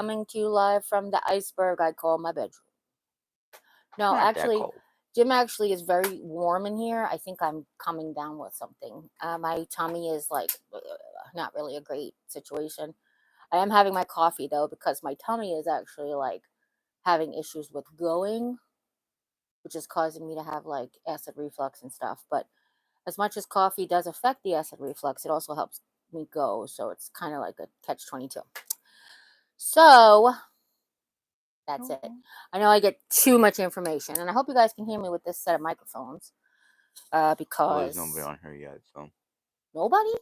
Coming to you live from the iceberg I call my bedroom. No, Not that actually, cold. Jim actually is very warm in here. I think I'm coming down with something. My tummy is like not really a great situation. I am having my coffee though because my tummy is actually like having issues with going, which is causing me to have like acid reflux and stuff. But as much as coffee does affect the acid reflux, it also helps me go. So it's kind of like a catch 22. So that's it. I know I get too much information, and I hope you guys can hear me with this set of microphones. Well, Because there's nobody on here yet, so. Nobody?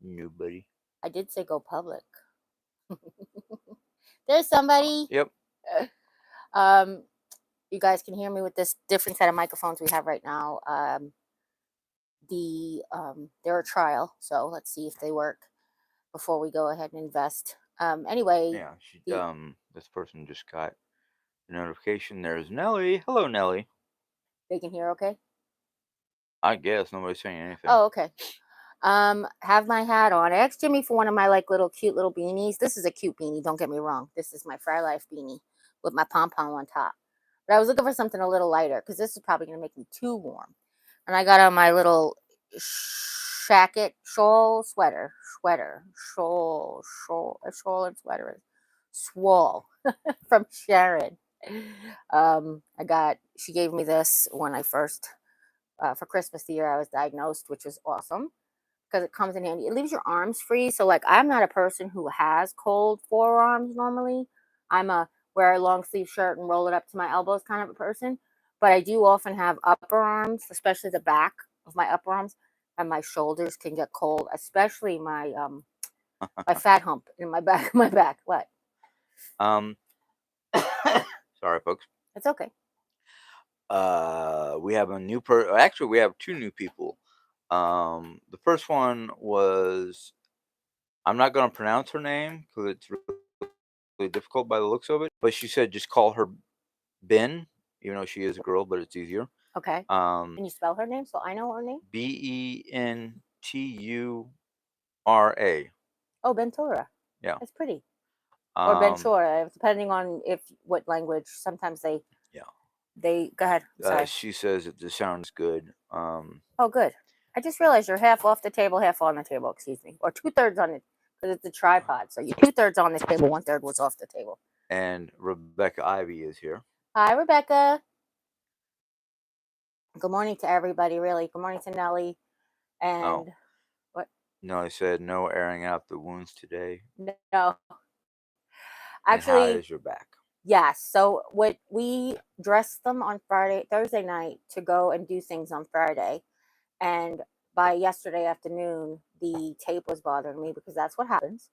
Nobody. I did say go public. There's somebody. Yep. You guys can hear me with this different set of microphones we have right now. They're a trial, so let's see if they work before we go ahead and invest. Anyway, Yeah, this person just got a notification. There's Nelly. Hello, Nelly. They can hear okay? I guess nobody's saying anything. Oh, okay. Have my hat on. I asked Jimmy for one of my like cute little beanies. This is a cute beanie, don't get me wrong. This is my Fry Life beanie with my pom-pom on top. But I was looking for something a little lighter because this is probably going to make me too warm. And I got on my little shacket shawl sweater. Shawl and sweater. Swole from Sharon. She gave me this when I first, for Christmas the year I was diagnosed, which was awesome because it comes in handy. It leaves your arms free. So like I'm not a person who has cold forearms normally. I'm a wear a long sleeve shirt and roll it up to my elbows kind of a person. But I do often have upper arms, especially the back of my upper arms, and my shoulders can get cold, especially my my fat hump in my back. My back. What? Sorry, folks. It's okay. We have a new Actually, we have two new people. The first one was, I'm not going to pronounce her name because it's really difficult by the looks of it. But she said just call her Ben, even though she is a girl, but it's easier. Okay. Can you spell her name so I know her name? Bentura. Oh, Ventura. Yeah. That's pretty. Or Ventura, depending on what language. Sometimes they. Yeah. They go ahead. Sorry. She says that the sound is good. Oh, good. I just realized you're half off the table, half on the table. Excuse me, or 2/3 on it because it's a tripod. So you're 2/3 on this table, 1/3 was off the table. And Rebecca Ivy is here. Hi, Rebecca. Good morning to everybody. Really, good morning to Nelly. And what? No, I said no airing out the wounds today. No. Actually, and how is your back? Yes. So what we dressed them on Thursday night to go and do things on Friday. And by yesterday afternoon, the tape was bothering me because that's what happens.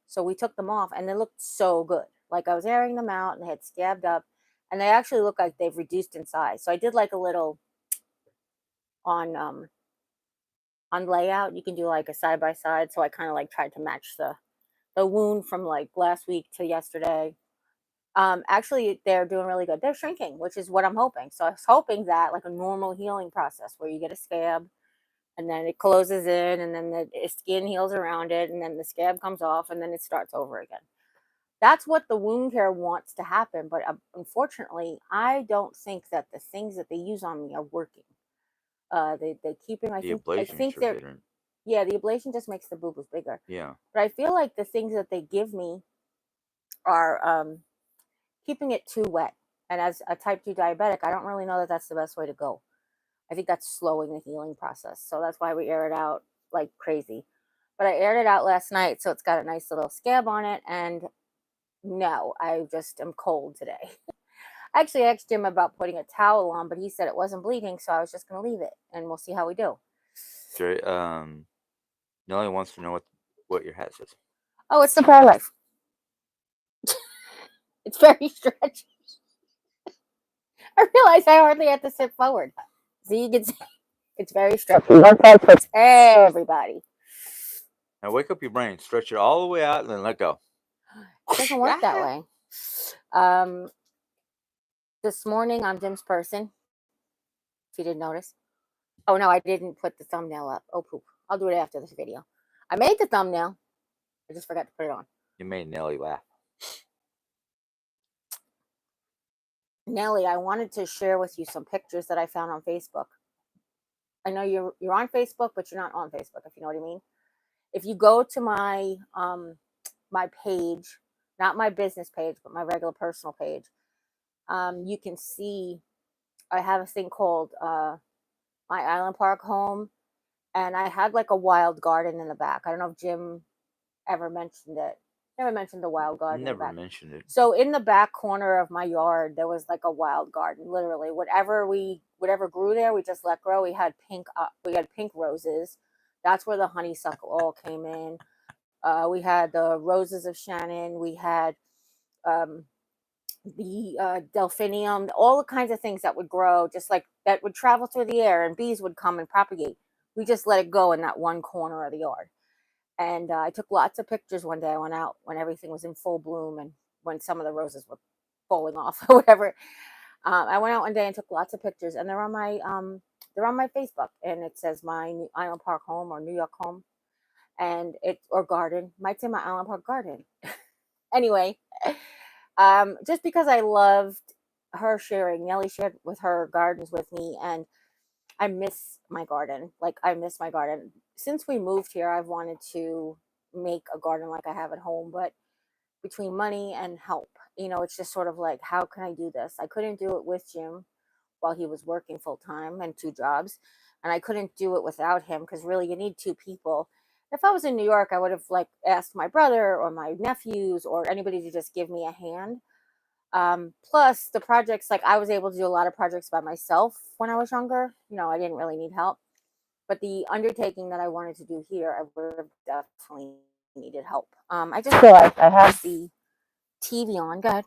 So we took them off and they looked so good. Like I was airing them out and they had scabbed up and they actually look like they've reduced in size. So I did like a little on layout. You can do like a side by side. So I kind of like tried to match the wound from like last week to yesterday. Actually, they're doing really good. They're shrinking, which is what I'm hoping. So I was hoping that like a normal healing process where you get a scab and then it closes in and then the skin heals around it and then the scab comes off and then it starts over again. That's what the wound care wants to happen. But unfortunately, I don't think that the things that they use on me are working. They keeping, I think they're, didn't. Yeah, the ablation just makes the boo-boos bigger. Yeah. But I feel like the things that they give me are keeping it too wet. And as a type 2 diabetic, I don't really know that that's the best way to go. I think that's slowing the healing process. So that's why we air it out like crazy. But I aired it out last night, so it's got a nice little scab on it. And no, I just am cold today. I actually asked Jim about putting a towel on, but he said it wasn't bleeding, so I was just going to leave it, and we'll see how we do. Nelly wants to know what your hat says. Oh, it's the Fry Life. It's very stretchy. I realize I hardly have to sit forward. So you can see it's very stretchy. One size fits everybody. Now wake up your brain, stretch it all the way out, and then let go. It doesn't work that way. This morning on Jim's person, if you didn't notice. Oh, no, I didn't put the thumbnail up. Oh, poop. I'll do it after this video. I made the thumbnail. I just forgot to put it on. You made Nelly laugh. Nelly, I wanted to share with you some pictures that I found on Facebook. I know you're on Facebook, but you're not on Facebook, if you know what I mean. If you go to my page, not my business page, but my regular personal page, you can see I have a thing called my Island Park home, and I had like a wild garden in the back. I don't know if Jim ever mentioned it. Never mentioned the wild garden in the Never back. mentioned it. So in the back corner of my yard, there was like a wild garden. Literally, whatever grew there, we just let grow. We had pink roses. That's where the honeysuckle all came in. We had the roses of Shannon. We had um, the delphinium, all the kinds of things that would grow, just like that would travel through the air, and bees would come and propagate. We just let it go in that one corner of the yard. And I took lots of pictures one day. I went out when everything was in full bloom and when some of the roses were falling off or whatever. I went out one day and took lots of pictures, and they're on my Facebook, and it says my New Island Park home or New York home, and it or garden might say my Island Park garden. Anyway, just because I loved her sharing, Nellie shared with her gardens with me, and I miss my garden. Like I miss my garden. Since we moved here, I've wanted to make a garden like I have at home, but between money and help, it's just sort of like, how can I do this? I couldn't do it with Jim while he was working full time and two jobs, and I couldn't do it without him because really you need two people. If I was in New York, I would have like asked my brother or my nephews or anybody to just give me a hand. Plus the projects, like I was able to do a lot of projects by myself when I was younger. I didn't really need help. But the undertaking that I wanted to do here, I would have definitely needed help. I just realized I have the TV on. Go ahead.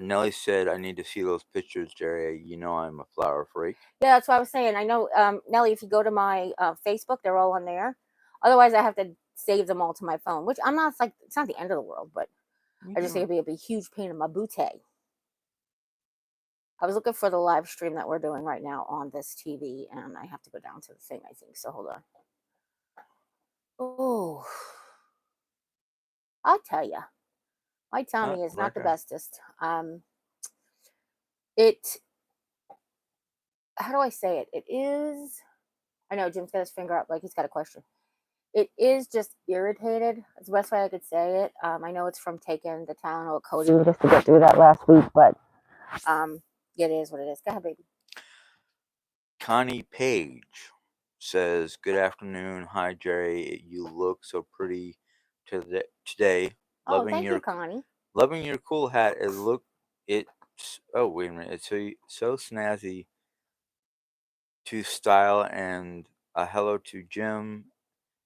Nelly said, "I need to see those pictures, Jerry. You know I'm a flower freak." Yeah, that's what I was saying. I know, Nelly, if you go to my Facebook, they're all on there. Otherwise, I have to save them all to my phone, which I'm not like, it's not the end of the world, but You I just think can- it'd be a huge pain in my booty. I was looking for the live stream that we're doing right now on this TV, and I have to go down to the thing, I think. So hold on. Oh, I'll tell you, my tummy is not the okay. bestest. It, how do I say it? It is, I know Jim's got his finger up like he's got a question. It is just irritated. It's the best way I could say it. I know it's from taking the Tylenol codeine just to get through that last week, but um, it is what it is. Go ahead, baby. Connie Page says, "Good afternoon. Hi, Jerry. You look so pretty today. Oh, Loving thank you, your Connie. loving your cool hat. It's oh wait a minute. It's so snazzy to style and a hello to Jim.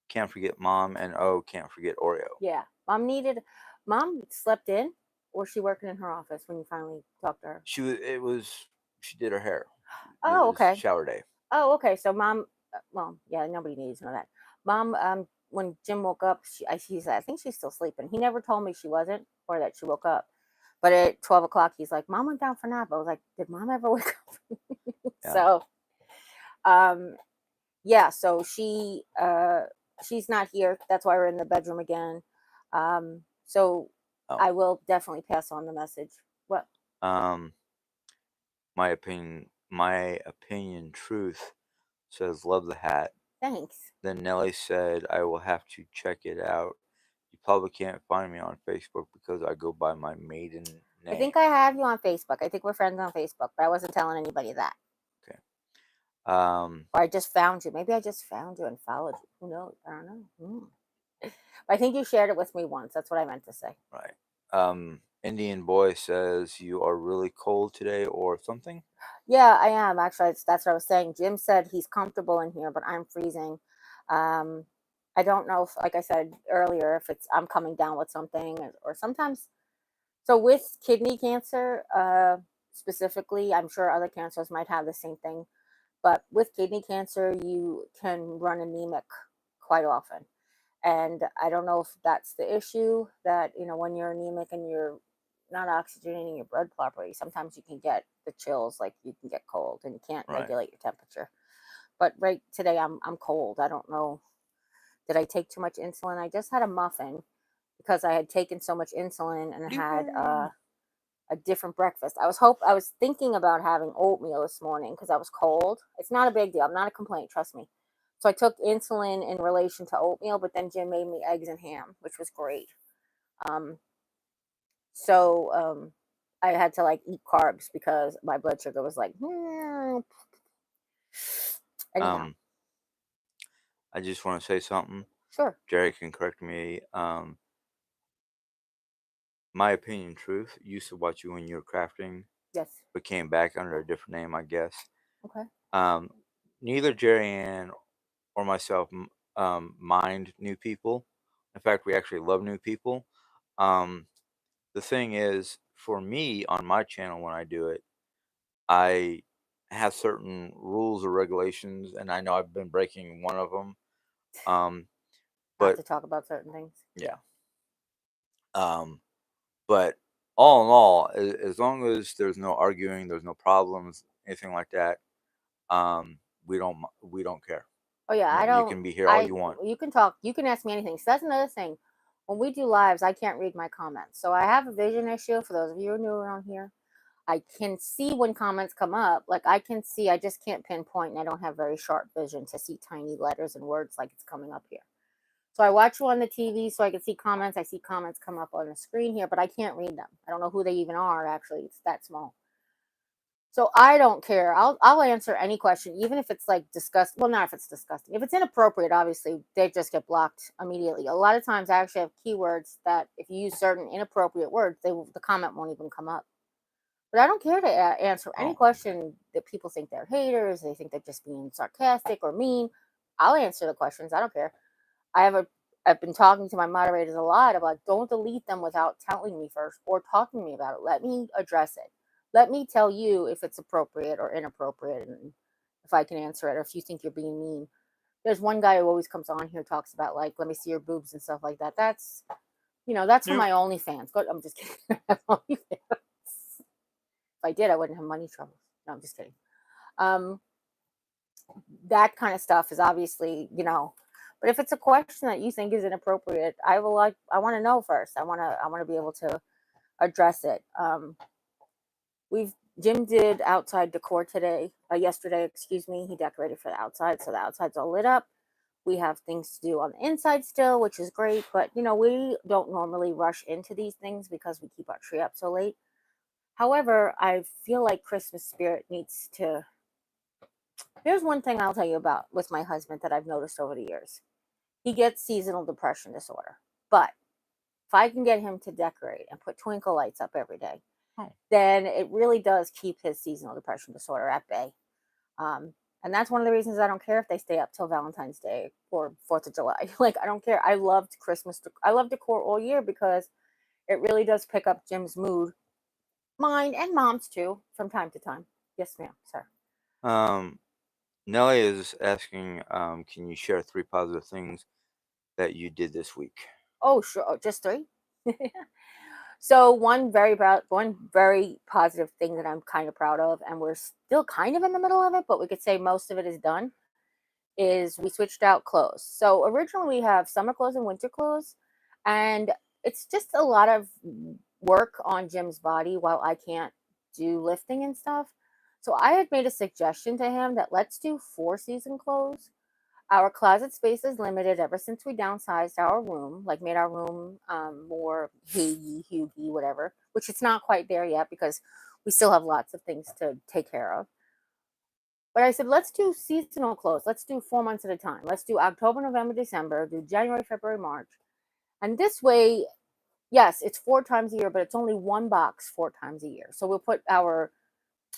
Can't forget Mom and oh, can't forget Oreo. Yeah, mom slept in, or she working in her office when you finally talked to her. She did her hair. It Oh, was okay. shower day. Oh, okay. So mom, well, yeah, nobody needs to know that. Mom, when Jim woke up, she said, I think she's still sleeping. He never told me she wasn't or that she woke up. But at 12 o'clock, he's like, Mom went down for a nap. I was like, did Mom ever wake up? Yeah. So, um, yeah. So she's not here. That's why we're in the bedroom again. So Oh. I will definitely pass on the message. What? Um. My opinion. Truth says, love the hat. Thanks. Then Nelly said, I will have to check it out. You probably can't find me on Facebook because I go by my maiden I name. think I have you on Facebook. I think we're friends on Facebook, but I wasn't telling anybody that. Okay. Or I just found you. Maybe I just found you and followed you. Who knows? I don't know. But I think you shared it with me once. That's what I meant to say. Right. Indian boy says, you are really cold today or something. Yeah, I am actually. That's what I was saying. Jim said he's comfortable in here, but I'm freezing. Um, I don't know if, like I said earlier, if it's I'm coming down with something, or sometimes. So with kidney cancer, specifically, I'm sure other cancers might have the same thing. But with kidney cancer, you can run anemic quite often. And I don't know if that's the issue, that, when you're anemic and you're not oxygenating your blood properly, sometimes you can get the chills, like you can get cold and you can't Right. regulate your temperature. But right today, I'm cold. I don't know. Did I take too much insulin? I just had a muffin because I had taken so much insulin and had a different breakfast. I was thinking about having oatmeal this morning because I was cold. It's not a big deal. I'm not a complaint, trust me. So I took insulin in relation to oatmeal, but then Jim made me eggs and ham, which was great. Um, so I had to like eat carbs because my blood sugar was like, anyhow, Um, I just want to say something. sure, Jerry can correct me. My opinion, truth, used to watch you when you were crafting, yes, but came back under a different name, I guess. okay, Um, Neither Jeri-Ann or myself mind new people. In fact, we actually love new people. Um, the thing is, for me on my channel, when I do it, I have certain rules or regulations, and I know I've been breaking one of them. Um, not but to talk about certain things. yeah, um, but all in all, as long as there's no arguing, there's no problems, anything like that, we don't care. Oh yeah, You know, I you don't. can be here all you want. You can talk. You can ask me anything. So that's another thing. When we do lives, I can't read my comments. So I have a vision issue. For those of you who are new around here, I can see when comments come up. Like I can see, I just can't pinpoint, and I don't have very sharp vision to see tiny letters and words like it's coming up here. So I watch you on the TV so I can see comments. I see comments come up on the screen here, but I can't read them. I don't know who they even are. Actually, it's that small. So I don't care. I'll answer any question, even if it's like disgusting. Well, not if it's disgusting. If it's inappropriate, obviously they just get blocked immediately. A lot of times, I actually have keywords that if you use certain inappropriate words, the comment won't even come up. But I don't care to answer any Oh, question that people think they're haters. They think they're just being sarcastic or mean. I'll answer the questions. I don't care. I have a I've been talking to my moderators a lot about don't delete them without telling me first or talking to me about it. Let me address it. Let me tell you if it's appropriate or inappropriate and if I can answer it or if you think you're being mean. There's one guy who always comes on here talks about like let me see your boobs and stuff like that. That's that's for yep. my OnlyFans. Go, I'm just kidding. I have OnlyFans. If I did, I wouldn't have money troubles. No, I'm just kidding. Um, that kind of stuff is obviously, but if it's a question that you think is inappropriate, I want to know first. I want to be able to address it. We've Jim did outside decor today, yesterday, excuse me. He decorated for the outside, so the outside's all lit up. We have things to do on the inside still, which is great, but we don't normally rush into these things because we keep our tree up so late. However, I feel like Christmas spirit needs to. Here's one thing I'll tell you about with my husband that I've noticed over the years. He gets seasonal depression disorder. But if I can get him to decorate and put twinkle lights up every day, Oh. then it really does keep his seasonal depression disorder at bay. And that's one of the reasons I don't care if they stay up till Valentine's Day or 4th of July. Like, I don't care. I loved Christmas. I love decor all year because it really does pick up Jim's mood, mine and mom's too, from time to time. Yes, ma'am, sir. Um, Nelly is asking, can you share 3 positive things that you did this week? Oh, sure. Oh, just three. So one very positive thing that I'm kind of proud of, and we're still kind of in the middle of it, but we could say most of it is done. Is we switched out clothes. So originally we have summer clothes and winter clothes, and it's just a lot of work on Jim's body while I can't do lifting and stuff. So I had made a suggestion to him that let's do 4 season clothes. Our closet space is limited ever since we downsized our room, like made our room more huggy, whatever, which it's not quite there yet because we still have lots of things to take care of. But I said, let's do seasonal clothes. Let's do 4 months at a time. Let's do October, November, December, do January, February, March. And this way, yes, it's 4 times a year, but it's only one box 4 times a year. So we'll put our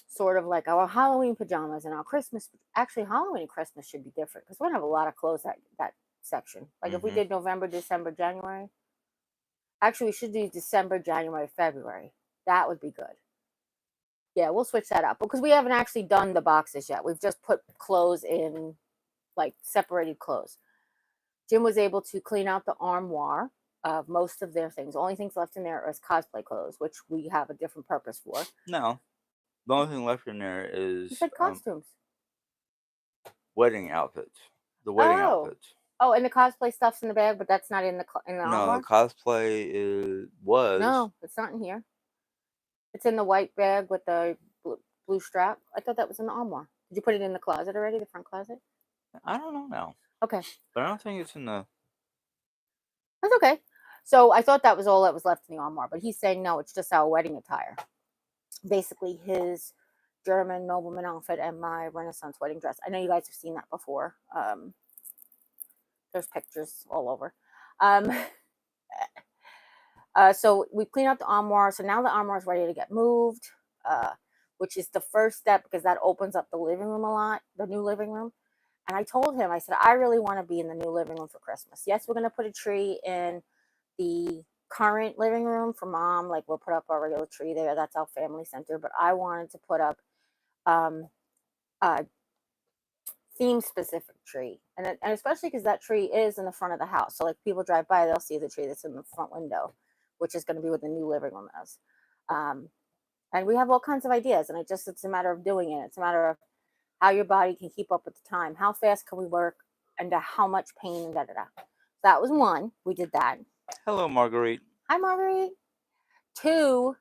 sort of like our Halloween pajamas and our Christmas. Actually, Halloween and Christmas should be different because we're gonna have a lot of clothes that section. Like if we Mhm. did November, December, January. Actually, we should do December, January, February. That would be good. Yeah, we'll switch that up because we haven't actually done the boxes yet. We've just put clothes in, like separated clothes. Jim was able to clean out the armoire of most of their things. The only things left in there is cosplay clothes, which we have a different purpose for. No, the only thing left in there He is, said costumes. wedding outfits. The wedding Oh, outfits. oh, and the cosplay stuff's in the bag, but that's not in the No, armoire. cosplay was No, it's not in here. It's in the white bag with the blue strap. I thought that was in the armoire. Did you put it in the closet already, the front closet? I don't know now, Okay, but I don't think it's in the. that's okay. So I thought that was all that was left in the armoire, but he's saying no, it's just our wedding attire. Basically, his German nobleman outfit and my Renaissance wedding dress. I know you guys have seen that before. There's pictures all over. Um, so we cleaned out the armoire. So now the armoire is ready to get moved, which is the first step because that opens up the living room a lot, the new living room. And I told him, I said, I really want to be in the new living room for Christmas. Yes, we're going to put a tree in the current living room for mom. Like we'll put up our regular tree there. That's our family center. But I wanted to put up um, a theme specific tree. And especially because that tree is in the front of the house. So like people drive by, they'll see the tree that's in the front window, which is going to be what the new living room is. Um, and we have all kinds of ideas. And it's a matter of doing it. It's a matter of how your body can keep up with the time. How fast can we work and how much pain and da da da. That was one. We did that. Hello, Marguerite. Hi, Marguerite. Two,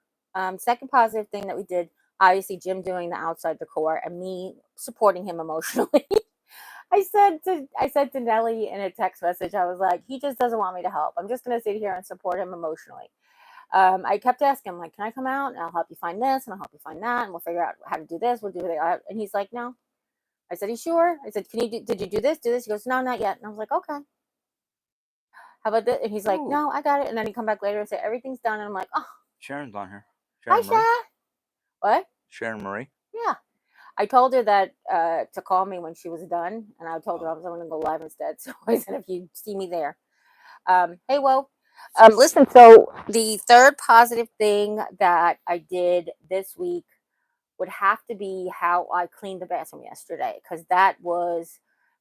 second positive thing that we did, obviously Jim doing the outside decor and me supporting him emotionally. I said to Nellie in a text message, I was like, he just doesn't want me to help. I'm just gonna sit here and support him emotionally. I kept asking him, like, can I come out and I'll help you find this and I'll help you find that and we'll figure out how to do this. We'll do that. And he's like, no. I said, you sure? I said, did you do this? Do this? He goes, no, not yet. And I was like, okay. How about this? And he's like, Ooh, no, I got it. And then he come back later and say, everything's done. And I'm like, oh, Sharon's on here. hi, Sharon Marie. Sha. What? Sharon Marie. Yeah. I told her that to call me when she was done. And I told her I was going to go live instead. So I said, if you see me there. Hey, well, listen, so the third positive thing that I did this week would have to be how I cleaned the bathroom yesterday, because that was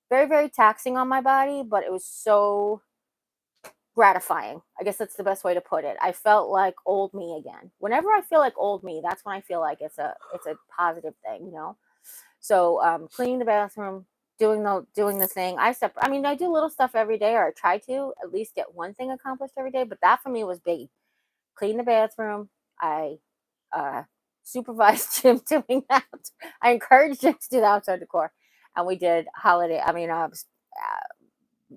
very, very taxing on my body, but it was so gratifying. I guess that's the best way to put it. I felt like old me again. Whenever I feel like old me, that's when I feel like it's a positive thing, you know. So cleaning the bathroom, doing the thing. I mean, I do little stuff every day, or I try to at least get one thing accomplished every day. But that for me was big. Clean the bathroom. I supervised Jim doing that. I encouraged him to do the outside decor, and we did holiday. I mean,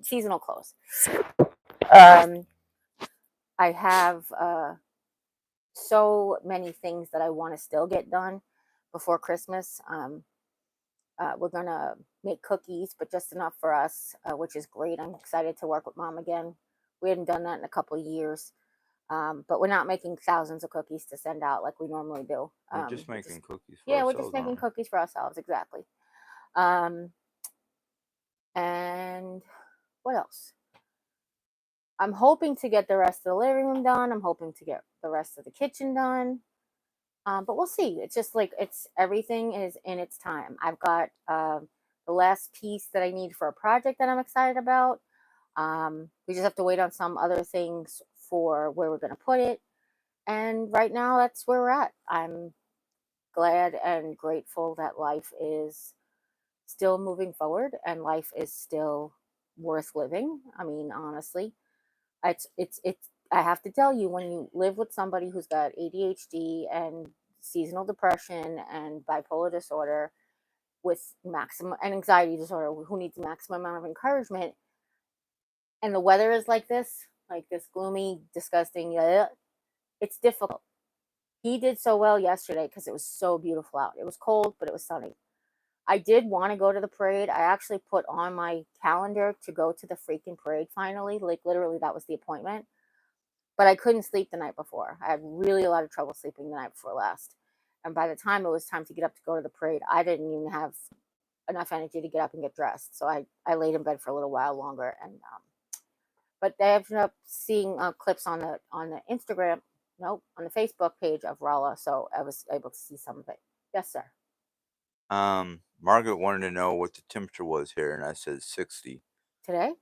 seasonal clothes. Um, I have so many things that I want to still get done before Christmas. We're gonna make cookies, but just enough for us, which is great. I'm excited to work with mom again. We hadn't done that in a couple of years, but we're not making thousands of cookies to send out like we normally do. We're just making cookies for Yeah, we're just ourselves, making aren't we? cookies for ourselves, exactly. Um, and what else? I'm hoping to get the rest of the living room done. I'm hoping to get the rest of the kitchen done. But we'll see. It's just like everything is in its time. I've got the last piece that I need for a project that I'm excited about. We just have to wait on some other things for where we're going to put it. And right now, that's where we're at. I'm glad and grateful that life is still moving forward and life is still worth living. I mean, honestly, it's I have to tell you, when you live with somebody who's got ADHD and seasonal depression and bipolar disorder with maximum and anxiety disorder, who needs maximum amount of encouragement, and the weather is like this gloomy, disgusting, it's difficult. He did so well yesterday because it was so beautiful out. It was cold, but it was sunny. I did want to go to the parade. I actually put on my calendar to go to the freaking parade finally. Like literally, that was the appointment. But I couldn't sleep the night before. I had really a lot of trouble sleeping the night before last. And by the time it was time to get up to go to the parade, I didn't even have enough energy to get up and get dressed. So I laid in bed for a little while longer. And but I ended up seeing clips on the Instagram, nope, on the Facebook page of Rolla. So I was able to see some of it. Yes, sir. Margaret wanted to know what the temperature was here, and I said 60. Today?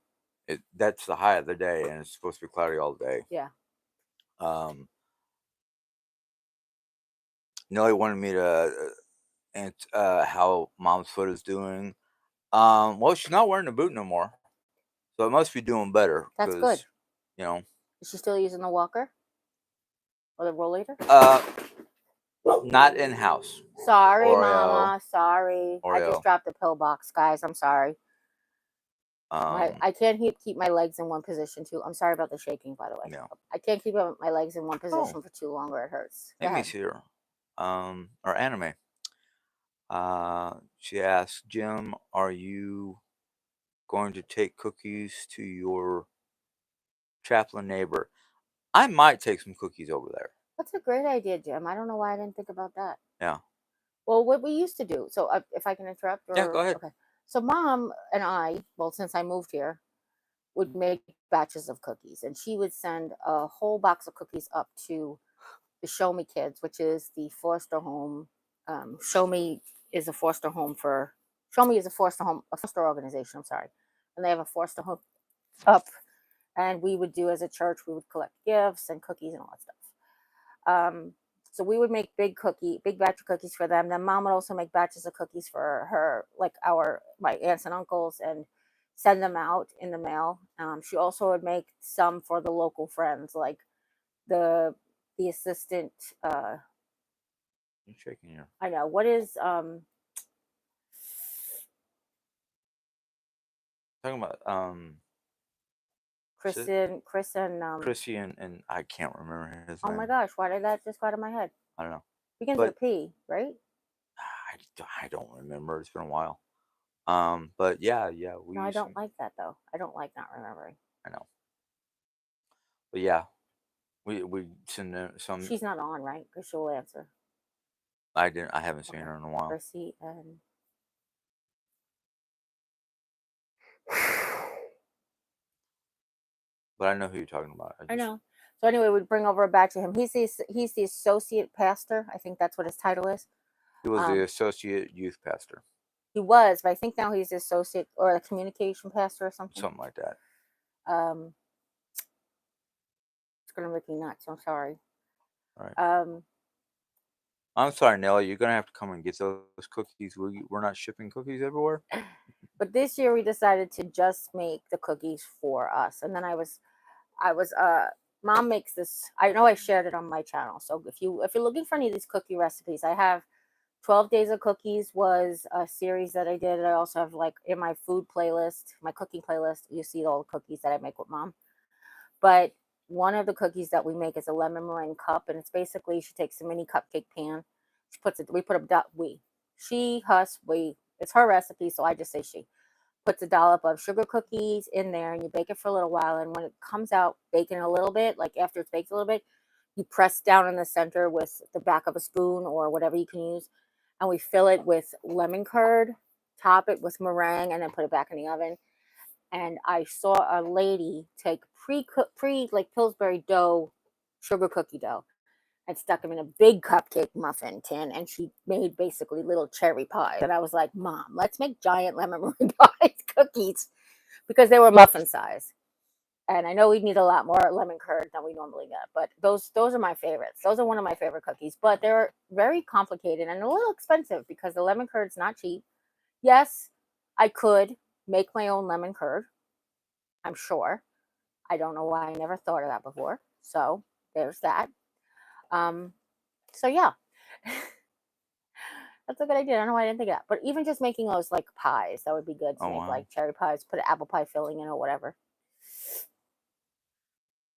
That's the high of the day, and it's supposed to be cloudy all day. Yeah. Um, Nelly wanted me to and how mom's foot is doing. Well, she's not wearing the boot no more, so it must be doing better That's good. because, you know, Is she still using the walker or the rollator? Not in house. Sorry, Oreo. Mama. Sorry. I just Oreo. dropped the pillbox, guys. I'm sorry. Um, I can't keep my legs in one position too. I'm sorry about the shaking, by the way. yeah. I can't keep my legs in one Oh, position for too long, or it hurts. Go Amy's ahead. here. Or anime. She asked, Jim, are you going to take cookies to your chaplain neighbor? I might take some cookies over there. That's a great idea, Jim. I don't know why I didn't think about that. Yeah. Well, what we used to do. So, if I can interrupt, Yeah, go or ahead. okay. So, Mom and I, well, since I moved here, would make batches of cookies, and she would send a whole box of cookies up to the Show Me Kids, which is the foster home. Show Me is a foster home for Show Me is a foster home, a foster organization. I'm sorry, and they have a foster home up, and we would do as a church, we would collect gifts and cookies and all that stuff. Um, so we would make big batch of cookies for them. Then Mom would also make batches of cookies for her, like my aunts and uncles, and send them out in the mail. She also would make some for the local friends, like the the assistant. I'm shaking here. I know what is Talking about Chris and Chrissy and I can't remember his oh my name. gosh, why did that just go out of my head? I don't know. Begins with But a P, right? I don't remember. It's been a while. But yeah, we No, I used to. don't like that though. I don't like not remembering. I know. But yeah, we send them some. She's not on, right? Because she'll answer. I haven't seen Okay, her in a while. Chrissy and But I know who you're talking about. I know. So anyway, we'd bring over a batch of him. He's the associate pastor. I think that's what his title is. He was the associate youth pastor, He was, but I think now he's the associate or a communication pastor or something. something like that. Um, it's gonna make me nuts. I'm sorry. All right. Um, I'm sorry, Nelly. You're gonna have to come and get those cookies. We're not shipping cookies everywhere. but this year we decided to just make the cookies for us, and then I was Mom makes this. I know I shared it on my channel. So if you're looking for any of these cookie recipes, I have 12 Days of Cookies was a series that I did. I also have, like, in my food playlist, my cooking playlist, you see all the cookies that I make with Mom. But one of the cookies that we make is a lemon meringue cup, and it's basically she takes a mini cupcake pan. She puts it. We put a she, us, we. It's her recipe, so I just say she puts a dollop of sugar cookies in there, and you bake it for a little while. And when it comes out baking a little bit, like after it's baked a little bit, you press down in the center with the back of a spoon or whatever you can use, and we fill it with lemon curd, top it with meringue, and then put it back in the oven. And I saw a lady take pre like Pillsbury dough, sugar cookie dough, and stuck them in a big cupcake muffin tin, and she made basically little cherry pies. And I was like, Mom, let's make giant lemon meringue pies cookies, because they were muffin size. And I know we need a lot more lemon curd than we normally get, but those are my favorites. Those are one of my favorite cookies, but they're very complicated and a little expensive because the lemon curd's not cheap. Yes, I could make my own lemon curd, I'm sure. I don't know why I never thought of that before. So there's that. Um, so yeah, that's a good idea. I don't know why I didn't think of that. But even just making those like pies, that would be good to Oh make, wow. like cherry pies, put an apple pie filling in or whatever.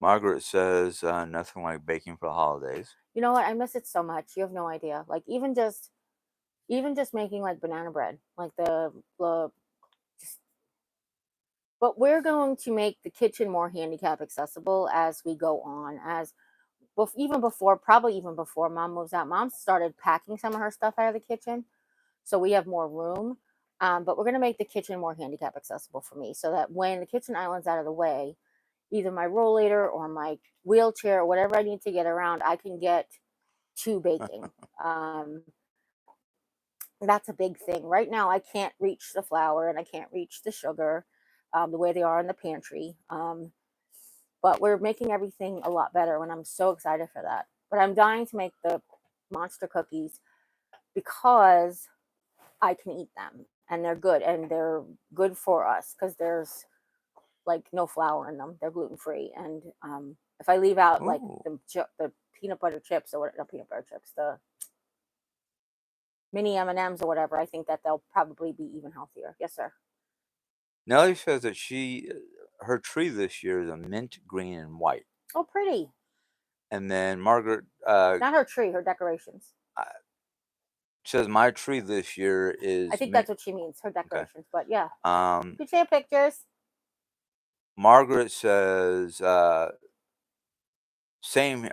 Margaret says nothing like baking for the holidays. You know what? I miss it so much. You have no idea. Like even just making like banana bread, like the just, but we're going to make the kitchen more handicap accessible as we go on. As even before, probably even before Mom moves out, Mom started packing some of her stuff out of the kitchen, so we have more room. But we're going to make the kitchen more handicap accessible for me, so that when the kitchen island's out of the way, either my rollator or my wheelchair or whatever I need to get around, I can get to baking. That's a big thing. Right now, I can't reach the flour and I can't reach the sugar the way they are in the pantry. But we're making everything a lot better, and I'm so excited for that. But I'm dying to make the monster cookies because I can eat them and they're good for us because there's like no flour in them. They're gluten free, and if I leave out like Ooh. the peanut butter chips or what, not peanut butter chips, the mini M&Ms or whatever, I think that they'll probably be even healthier. Yes, sir. Nellie says that her tree this year is a mint green and white. Oh, pretty. And then Margaret Not her tree, her decorations. says my tree this year is I think mint. that's what she means, her Okay. decorations. But yeah, Um, you share pictures. Margaret says same.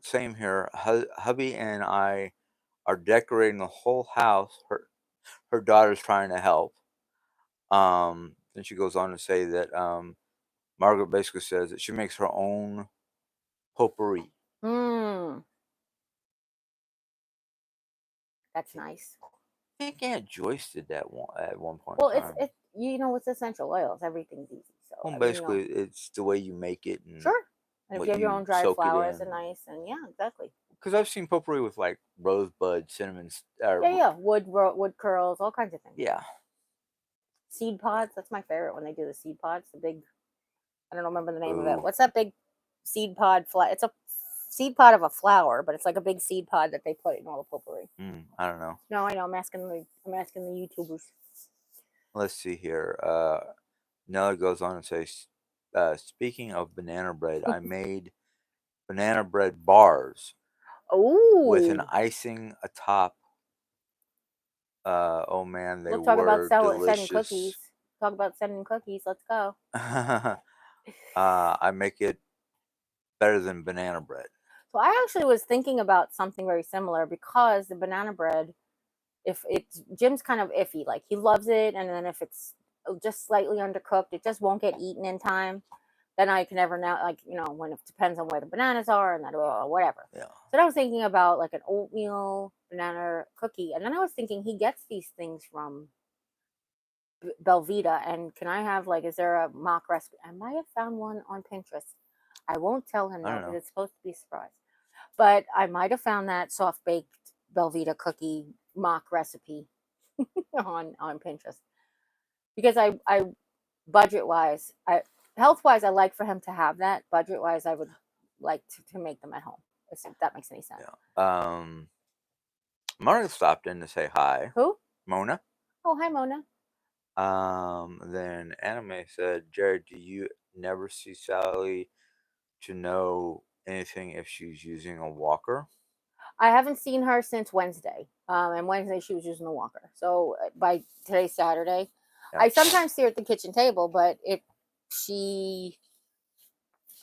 Same here. Hubby and I are decorating the whole house. Her daughter's trying to help. Then she goes on to say that Margaret basically says that she makes her own potpourri. Hmm. That's nice. I think Aunt Joyce did that at one point Well, in time. it's it's essential oils. Everything's easy. So Well, I mean, basically, it's the way you make it and sure. And if what you have your you own dried soak it flowers, and in. nice, and yeah, exactly. Because I've seen potpourri with like rosebud, cinnamon, Yeah. Wood curls, all kinds of things. yeah. Seed pods. That's my favorite when they do the seed pods. The big. I don't remember the name of it. Ooh. What's that big seed pod? It's a seed pod of a flower, but it's like a big seed pod that they put in all the potpourri. I don't know. No, I know. I'm asking the YouTubers. Let's see here. Nella goes on and says, speaking of banana bread, I made banana bread bars with an Oh, icing atop. Oh man, they we'll talk about were sending cookies. delicious. Talk about sending cookies. Let's go. I make it better than banana bread. So I actually was thinking about something very similar because the banana bread, if it's Jim's kind of iffy, like he loves it, and then if it's just slightly undercooked, it just won't get eaten in time. Then I can never know, like when it depends on where the bananas are and that or whatever. Yeah. So I was thinking about like an oatmeal banana cookie, and then I was thinking he gets these things from Belvita, and can I have is there a mock recipe? I might have found one on Pinterest. I won't tell him I though don't because know. it's supposed to be a surprise. But I might have found that soft baked Belvita cookie mock recipe on Pinterest because I budget wise, I health wise, I like for him to have that. Budget wise, I would like to make them at home. If that makes any sense. Yeah. Mona stopped in to say hi. Who? Mona. Oh, hi, Mona. Then Anime said, Jared, do you never see Sally to know anything if she's using a walker? I haven't seen her since Wednesday. And Wednesday she was using the walker. So by today's Saturday, Yeah. I sometimes see her at the kitchen table, but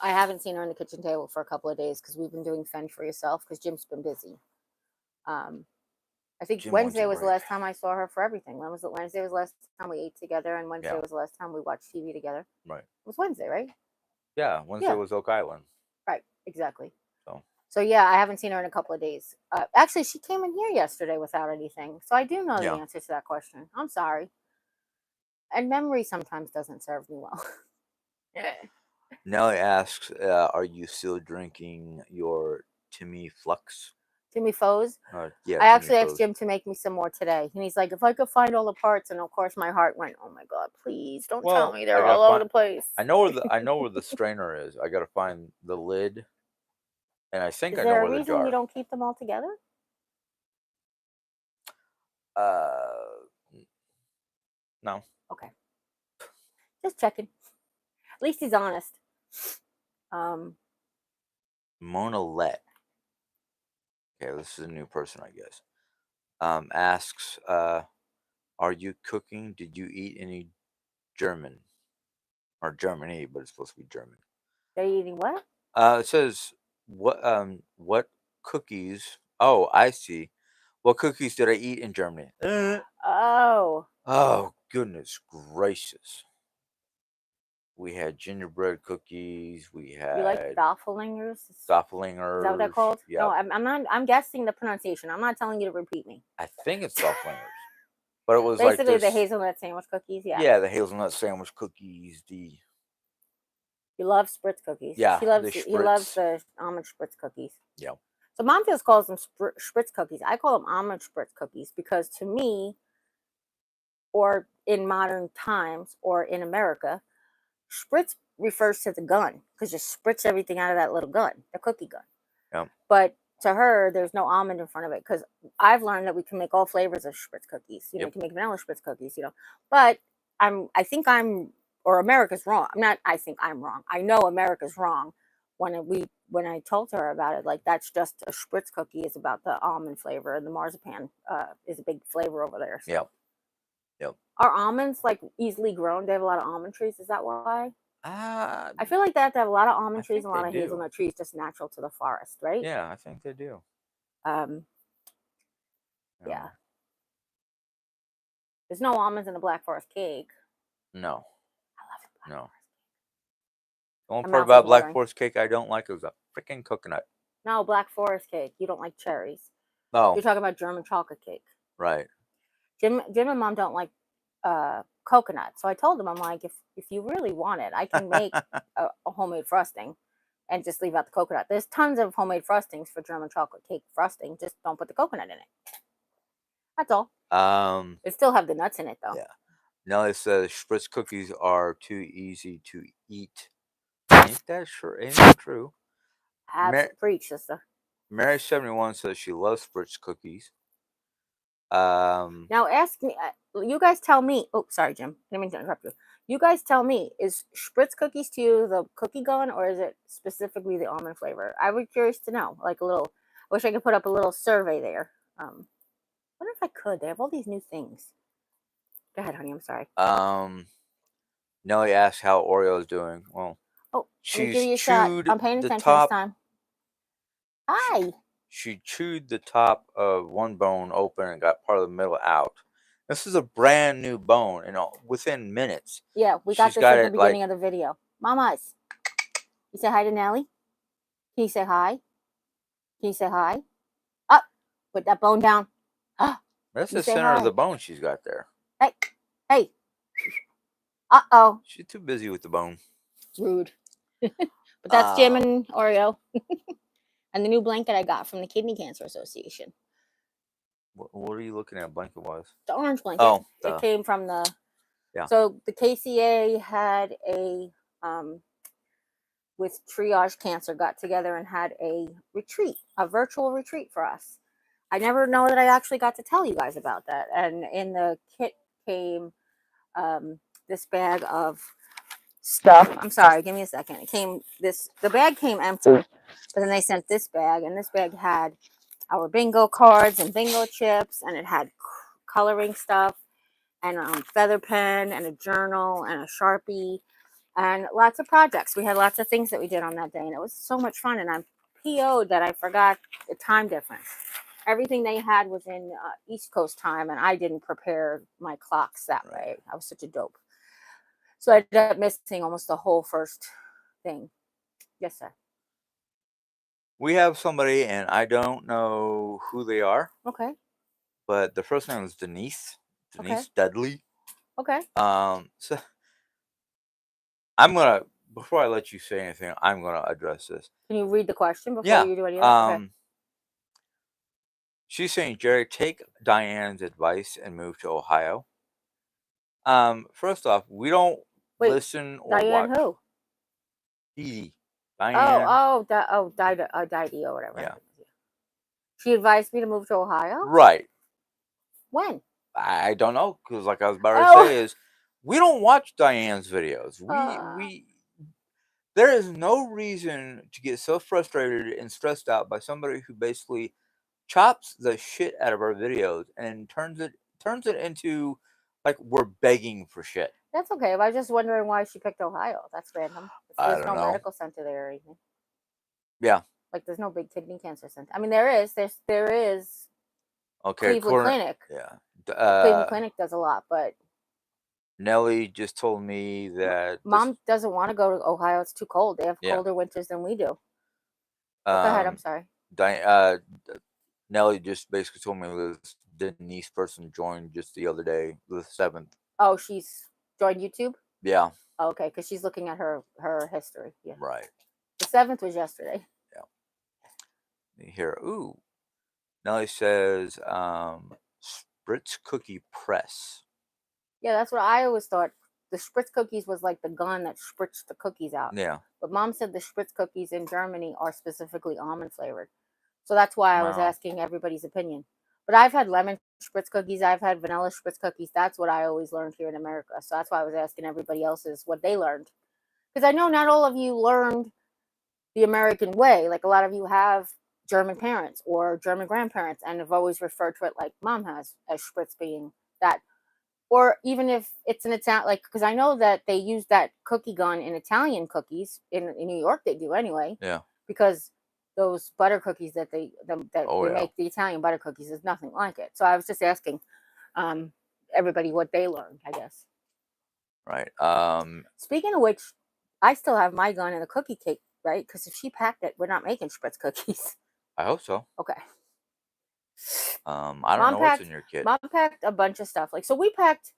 I haven't seen her on the kitchen table for a couple of days because we've been doing fend for yourself because Jim's been busy. I think Jim wants Wednesday a was the break. last time I saw her for everything. When was it? Wednesday was the last time we ate together, and Wednesday Yeah. was the last time we watched TV together. Right. It was Wednesday, right? Yeah, Wednesday was Oak Island. Right, exactly. So So yeah, I haven't seen her in a couple of days. Actually, she came in here yesterday without anything, so I do know the answer to that question. I'm sorry. And memory sometimes doesn't serve me well. Nellie asks, are you still drinking your Timmy Flux? Timmy Foes. Yeah. I actually asked Jim to make me some more today, and he's like, "If I could find all the parts," and of course my heart went, "Oh my god, please don't tell me they're all over the place." I know where the strainer is. I gotta find the lid, and I think Is I know there a where the reason jar. you don't keep them all together? No. Okay, just checking. At least he's honest. Mona Let. Okay, this is a new person, I guess. Asks, are you cooking? Did you eat any German or Germany? But it's supposed to be German. They're eating what? It says what cookies? Oh, I see. What cookies did I eat in Germany? Oh, Oh, goodness gracious. We had gingerbread cookies. We you like had Doppelgangers? Doppelgangers. Is that what they're called? Yeah. No, I'm not. I'm guessing the pronunciation. I'm not telling you to repeat me. I think it's Doppelgangers. But it was basically like the hazelnut sandwich cookies. Yeah. Yeah, the hazelnut sandwich cookies. He loves spritz cookies. Yeah, He loves spritz. the almond spritz cookies. Yeah. So Mom feels calls them spritz cookies. I call them almond spritz cookies because to me, or in modern times, or in America, spritz refers to the gun because you spritz everything out of that little gun, the cookie gun. Yeah. But to her, there's no almond in front of it because I've learned that we can make all flavors of spritz cookies. You Yep. can make vanilla spritz cookies. But I think or America's wrong. I'm not. I think I'm wrong. I know America's wrong when I told her about it. Like that's just a spritz cookie is about the almond flavor, and the marzipan is a big flavor over there. So. Yep. Yep. Are almonds like easily grown? They have a lot of almond trees. Is that why? I feel like they have to have a lot of almond trees and a lot of hazelnut trees, just natural to the forest, right? Yeah, I think they do. Yeah. There's no almonds in the Black Forest cake. No. I love it. No. The only part about Black Forest cake I don't like is a freaking coconut. No, Black Forest cake. You don't like cherries. No. You're talking about German chocolate cake. Right. Jim and Mom don't like coconut. So I told them, I'm like, if you really want it, I can make a homemade frosting and just leave out the coconut. There's tons of homemade frostings for German chocolate cake frosting. Just don't put the coconut in it. That's all. It still have the nuts in it though. Yeah. Nelly says spritz cookies are too easy to eat. Ain't that true? Preach, sister. Mary71 says she loves spritz cookies. Now ask me, you guys tell me. Oh, sorry, Jim. I didn't mean to interrupt you. You guys tell me, is spritz cookies to you the cookie gun, or is it specifically the almond flavor? I would be curious to know. Like a little, I wish I could put up a little survey there. I wonder if I could. They have all these new things. Go ahead, honey. I'm sorry. Nelly asked how Oreo is doing. Well, let me give you a shot. I'm paying attention this time. Hi. She chewed the top of one bone open and got part of the middle out. This is a brand new bone, within minutes. Yeah, we got this at the beginning of the video. Mamas, you say hi to Nelly? Can you say hi? Can you say hi? Up. Put that bone down. That's the center of the bone she's got there. Hey. Uh-oh. She's too busy with the bone. Rude. But that's Jim and Oreo. And the new blanket I got from the Kidney Cancer Association. What are you looking at blanket-wise? The orange blanket. It came from the... Yeah. So the KCA had with Triage Cancer, got together and had a retreat, a virtual retreat for us. I never know that I actually got to tell you guys about that. And in the kit came this bag of stuff. I'm sorry, give me a second. The bag came empty, but then they sent this bag, and this bag had our bingo cards and bingo chips, and it had coloring stuff and a feather pen and a journal and a Sharpie and lots of projects. We had lots of things that we did on that day, and it was so much fun. And I'm PO'd that I forgot the time difference. Everything they had was in East Coast time, and I didn't prepare my clocks that way. I was such a dope. So I ended up missing almost the whole first thing. Yes, sir. We have somebody, and I don't know who they are. Okay. But the first name is Denise. Denise Dudley. Okay. So I'm gonna, before I let you say anything, I'm gonna address this. Can you read the question before you do anything? She's saying, Jerry, take Diane's advice and move to Ohio. First off, we don't listen or Diane watch. Who? Diane. Didi or whatever. Yeah. She advised me to move to Ohio? Right. When? I don't know, because like I was about to say is, we don't watch Diane's videos. There is no reason to get so frustrated and stressed out by somebody who basically chops the shit out of our videos and turns it into like we're begging for shit. That's okay. I was just wondering why she picked Ohio. That's random. There's no medical center there or anything. Yeah. Like there's no big kidney cancer center. I mean, there is. There is. Okay. Cleveland Clinic. Yeah. Cleveland Clinic does a lot, but Nelly just told me that Mom doesn't want to go to Ohio. It's too cold. They have colder winters than we do. Go ahead. I'm sorry. Nelly just basically told me this Denise person joined just the other day, the 7th. Oh, she's joined YouTube? Yeah. Oh, okay, because she's looking at her history. Yeah. Right. The 7th was yesterday. Yeah. Here, ooh. Nelly says, Spritz Cookie Press. Yeah, that's what I always thought. The Spritz cookies was like the gun that spritzed the cookies out. Yeah. But Mom said the Spritz cookies in Germany are specifically almond flavored. So that's why I was Wow. asking everybody's opinion. But I've had lemon spritz cookies. I've had vanilla spritz cookies. That's what I always learned here in America. So that's why I was asking everybody else's what they learned. Because I know not all of you learned the American way. Like a lot of you have German parents or German grandparents and have always referred to it like mom has as spritz being that. Or even if it's an Italian, like, because I know that they use that cookie gun in Italian cookies in New York. They do anyway, Yeah. because those butter cookies that Oh they yeah. make, the Italian butter cookies, is nothing like it. So I was just asking um, everybody what they learned, I guess. Right. Speaking of which, I still have my gun in the cookie cake, right? Because if she packed it, we're not making spritz cookies. I hope so. Okay. I don't Mom know what's in packed. your kit. Mom packed a bunch of stuff. Like, so we packed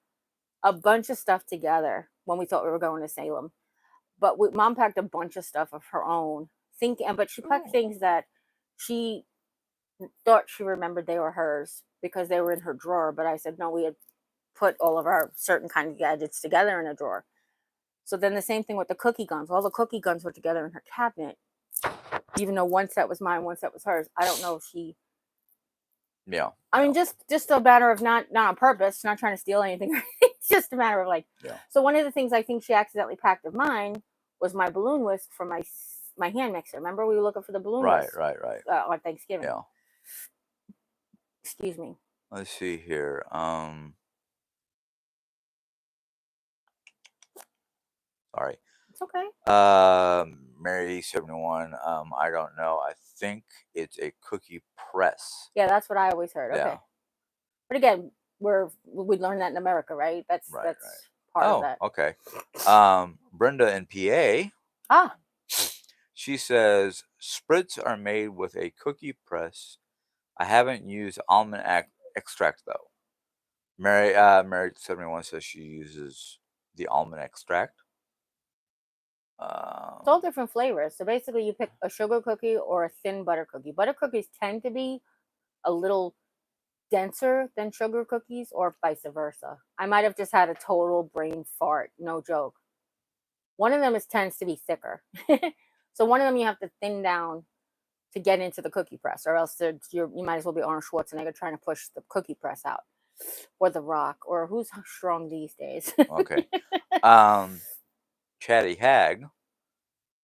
a bunch of stuff together when we thought we were going to Salem. But mom packed a bunch of stuff of her own, but she packed Oh. things that she thought she remembered they were hers because they were in her drawer. But I said no, we had put all of our certain kind of gadgets together in a drawer. So then the same thing with the cookie guns. All the cookie guns were together in her cabinet, even though one set was mine, one set was hers. I don't know if she. Yeah. I mean, just a matter of not on purpose, not trying to steal anything. It's just a matter of like. Yeah. So one of the things I think she accidentally packed of mine was my balloon whisk for my hand mixer. Remember we were looking for the balloon whisk Right. on Thanksgiving. Yeah. Excuse me. Let's see here. Sorry. It's okay. Mary 71. I don't know. I think it's a cookie press. Yeah, that's what I always heard. Okay. Yeah. But again, we learned that in America, right? That's Right. part of Oh, that. okay. Brenda in PA, Ah, she says spritz are made with a cookie press. I haven't used almond extract though. Mary 71 says she uses the almond extract. it's all different flavors. So basically, you pick a sugar cookie or a thin butter cookie. Butter cookies tend to be a little denser than sugar cookies, or vice versa. I might have just had a total brain fart, no joke. One of them tends to be thicker. So one of them you have to thin down to get into the cookie press, or else you might as well be Arnold Schwarzenegger trying to push the cookie press out, or The Rock, or who's strong these days. Okay. Chatty Hag,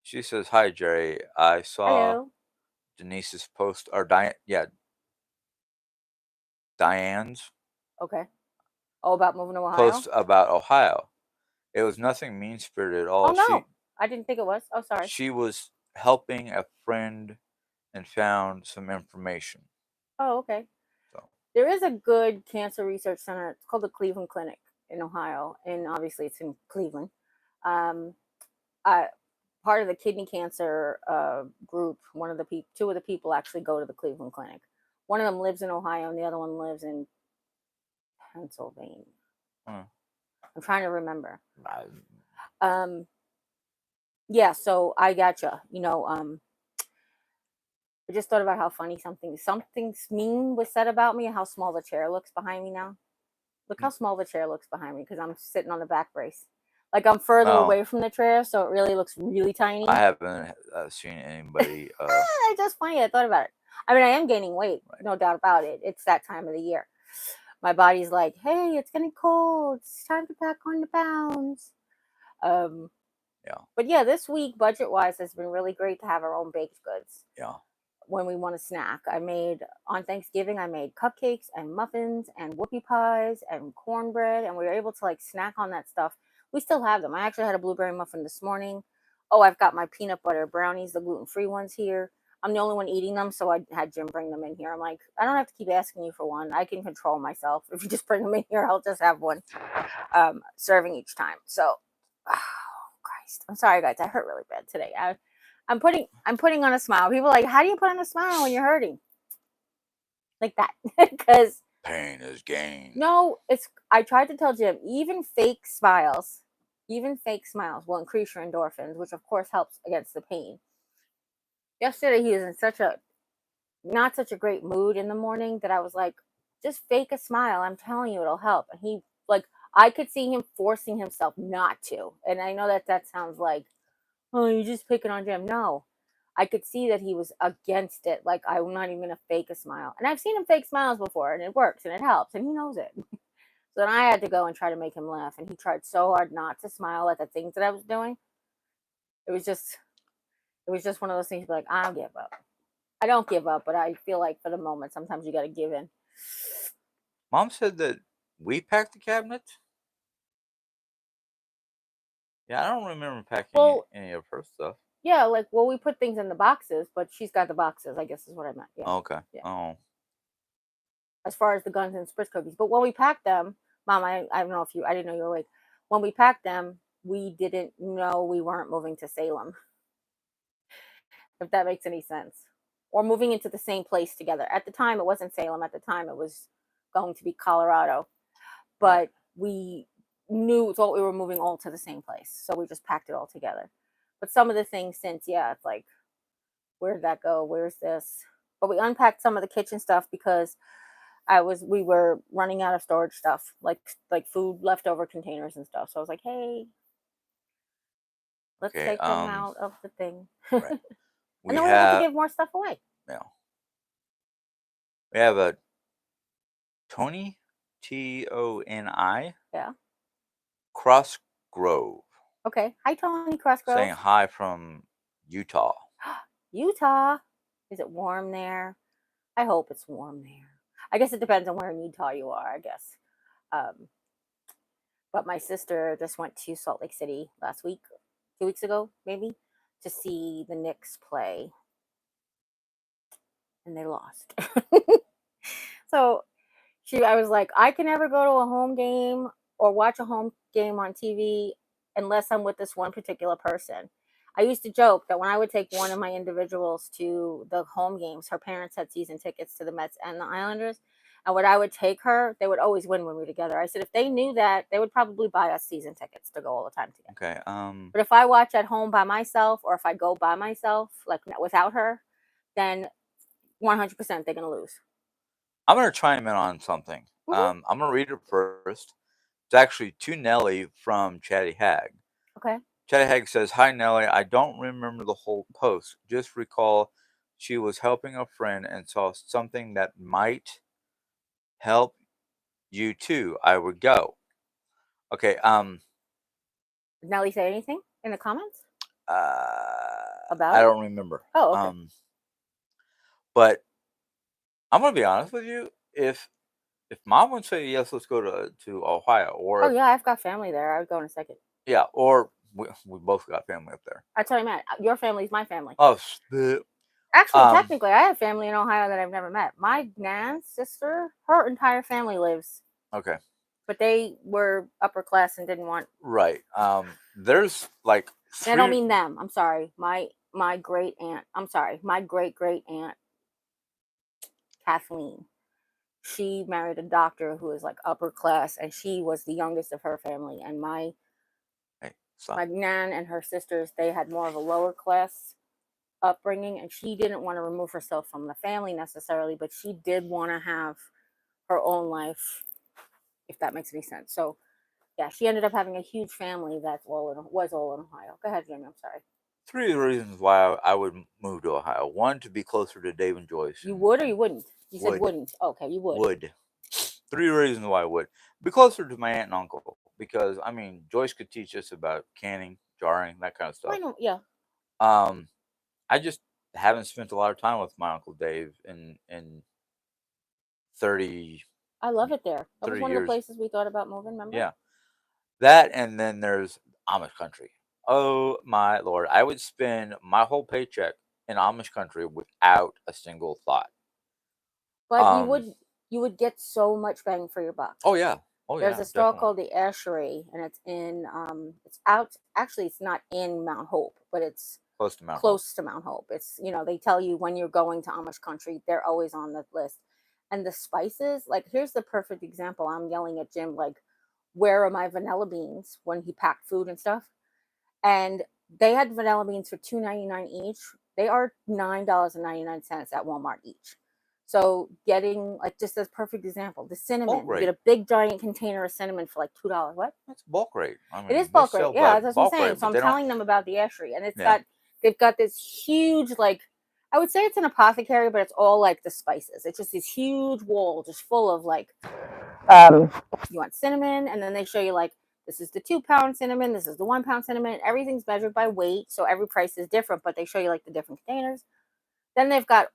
she says, "Hi Jerry, I saw Hello. Denise's post or Diane's Okay. Oh, about moving to Ohio? post about Ohio. It was nothing mean spirited at Oh all. no, I didn't think it was. Oh, sorry. She was helping a friend and found some information. Oh, okay. So There is a good cancer research center. It's called the Cleveland Clinic in Ohio, and obviously it's in Cleveland. Um, I, Part of the kidney cancer group, two of the people actually go to the Cleveland Clinic. One of them lives in Ohio, and the other one lives in Pennsylvania. huh. I'm trying to remember. I- Yeah, so I gotcha. I just thought about how funny something's mean was said about me and how small the chair looks behind me now. Look how small the chair looks behind me because I'm sitting on the back brace. Like I'm further No, away from the chair, so it really looks really tiny. I haven't seen anybody. It's just funny. I thought about it. I mean, I am gaining weight, Right. no doubt about it. It's that time of the year. My body's like, hey, it's getting cold. It's time to pack on the pounds. Yeah, But yeah, this week, budget wise, has been really great to have our own baked goods yeah. when we want to snack. On Thanksgiving, I made cupcakes and muffins and whoopie pies and cornbread, and we were able to like snack on that stuff. We still have them. I actually had a blueberry muffin this morning. Oh, I've got my peanut butter brownies, the gluten-free ones here. I'm the only one eating them, so I had Jim bring them in here. I'm like, I don't have to keep asking you for one. I can control myself. If you just bring them in here, I'll just have one serving each time. So, oh, Christ, I'm sorry, guys. I hurt really bad today. I'm putting on a smile. People are like, how do you put on a smile when you're hurting? Like that. Because Pain is gain. no, I tried to tell Jim, even fake smiles will increase your endorphins, which of course helps against the pain. Yesterday he was in not such a great mood in the morning that I was like, just fake a smile. I'm telling you it'll help. And he I could see him forcing himself not to. And I know that sounds like, oh, you're just picking on Jim. No, I could see that he was against it. Like, I'm not even gonna fake a smile. And I've seen him fake smiles before, and it works and it helps, and he knows it. So then I had to go and try to make him laugh, and he tried so hard not to smile at the things that I was doing. It was just, one of those things. Like, I don't give up. I don't give up, but I feel like for the moment, sometimes you got to give in. Mom said that we packed the cabinet. Yeah, I don't remember packing Well, any of her stuff. yeah, like, well, we put things in the boxes, but she's got the boxes, I guess is what I meant. Yeah. Okay. Yeah. Oh, As far as the guns and spritz cookies. But when we packed them, Mom, I don't know if you, I didn't know you were awake. When we packed them, we didn't know we weren't moving to Salem, if that makes any sense. Or moving into the same place together. At the time, it wasn't Salem. At the time, it was going to be Colorado. right. But we thought we were moving all to the same place. So we just packed it all together. But some of the things since, yeah, it's like, where did that go? Where's this? But we unpacked some of the kitchen stuff because we were running out of storage stuff, like food leftover containers and stuff. So I was like, hey, let's Okay. take them out of the thing. Right. And We then we were able to have, give more stuff away. you know, we have a Tony, Toni, Yeah. Crossgrove, Okay. Hi, Tony saying Crossgrove. hi from Utah. Utah. Is it warm there? I hope it's warm there. I guess it depends on where in Utah you are, I guess. Um, but my sister just went to Salt Lake City last week, 2 weeks ago, maybe, to see the Knicks play. And they lost. So I was like, I can never go to a home game or watch a home game on TV unless I'm with this one particular person. I used to joke that when I would take one of my individuals to the home games, her parents had season tickets to the Mets and the Islanders. And when I would take her, they would always win when we were together. I said, if they knew that, they would probably buy us season tickets to go all the time together. Okay. But if I watch at home by myself, or if I go by myself, like without her, then 100% they're going to lose. I'm gonna chime in on something. Mm-hmm. I'm gonna read it first. It's actually to Nellie from Chatty Hag. Okay. Chatty Hag says, "Hi Nellie, I don't remember the whole post. Just recall she was helping a friend and saw something that might help you too. I would go." Okay. Did Nelly say anything in the comments I about it? don't remember. Oh, okay. But I'm gonna be honest with you. If Mom would say yes, let's go to Ohio, or Oh, if yeah, I've got family there. I would go in a second. yeah, or we both got family up there. I tell you, man, your family's my family. Oh, spit. Actually, technically, I have family in Ohio that I've never met. My nan's sister, her entire family lives, Okay. but they were upper class and didn't want. Right. There's like And I don't three. mean them. I'm sorry. My great aunt. I'm sorry. My great aunt Kathleen. She married a doctor who was like upper class, and she was the youngest of her family. And my Hey, son. my nan and her sisters, they had more of a lower class upbringing, and she didn't want to remove herself from the family necessarily, but she did want to have her own life, if that makes any sense. So yeah, she ended up having a huge family that was all in Ohio. Go ahead, Jamie. I'm sorry. Three reasons why I would move to Ohio. One, to be closer to Dave and Joyce. You would or you wouldn't? You said Would. wouldn't. Okay, you would. Would. Three reasons why I would be closer to my aunt and uncle, because I mean Joyce could teach us about canning, jarring, that kind of Why stuff. not? Yeah. I just haven't spent a lot of time with my uncle Dave in 30 I love it there. That was 30 one of the years. places we thought about moving, remember? Yeah. That, and then there's Amish country. Oh my lord. I would spend my whole paycheck in Amish country without a single thought. But you would get so much bang for your buck. Oh yeah. Oh yeah. There's a store Definitely. called the Ashery, and it's in it's out, actually it's not in Mount Hope, but it's Close to Mount Hope. close to Mount Hope. It's, they tell you when you're going to Amish country, they're always on the list. And the spices, like, here's the perfect example. I'm yelling at Jim, like, where are my vanilla beans, when he packed food and stuff. And they had vanilla beans for $2.99 each. They are $9.99 at Walmart each. So getting, like, just as perfect example, the cinnamon. You get a big giant container of cinnamon for like $2. What? That's bulk rate. I mean, it is bulk rate. Yeah, that's what I'm saying. Rate, so I'm telling them about the Ashery, and it's got they've got this huge, like, I would say it's an apothecary, but it's all like the spices. It's just this huge wall just full of like, you want cinnamon, and then they show you like, this is the 2-pound cinnamon, this is the 1-pound cinnamon. Everything's measured by weight, so every price is different, but they show you like the different containers. Then they've got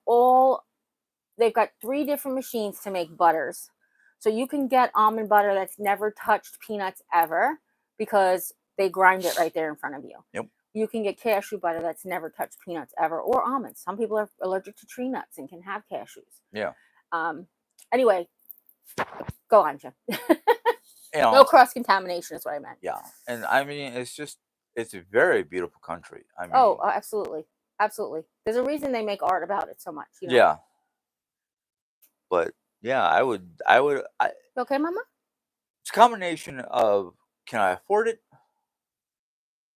3 different machines to make butters. So you can get almond butter that's never touched peanuts ever because they grind it right there in front of you. Yep. You can get cashew butter that's never touched peanuts ever, or almonds. Some people are allergic to tree nuts and can have cashews. Yeah. Anyway, go on, Jim. You know, No cross contamination is what I meant. yeah, and I mean, it's a very beautiful country. I mean, Oh, absolutely, absolutely. There's a reason they make art about it so much. You know? yeah. But yeah, you Okay, Mama. it's a combination of can I afford it,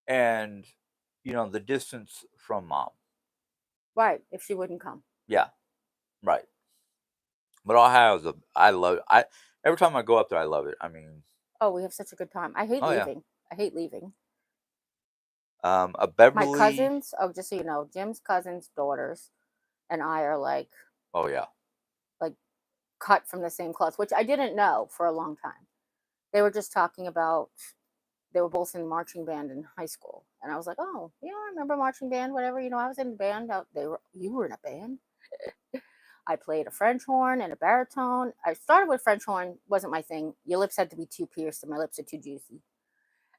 and the distance from mom. Right. If she wouldn't come. Yeah, right. But I love it. Every time I go up there, I love it. I mean, Oh, we have such a good time. I hate oh yeah. leaving. I hate leaving. A My Beverly. cousins, oh, just so you know, Jim's cousins' daughters and I are like Oh yeah. cut from the same cloth, which I didn't know for a long time. They were just talking about they were both in marching band in high school, and I was like, oh, I remember marching band, whatever. I was in a band. You were in a band. I played a French horn and a baritone. I started with French horn, wasn't my thing. Your lips had to be too pierced, and my lips are too juicy.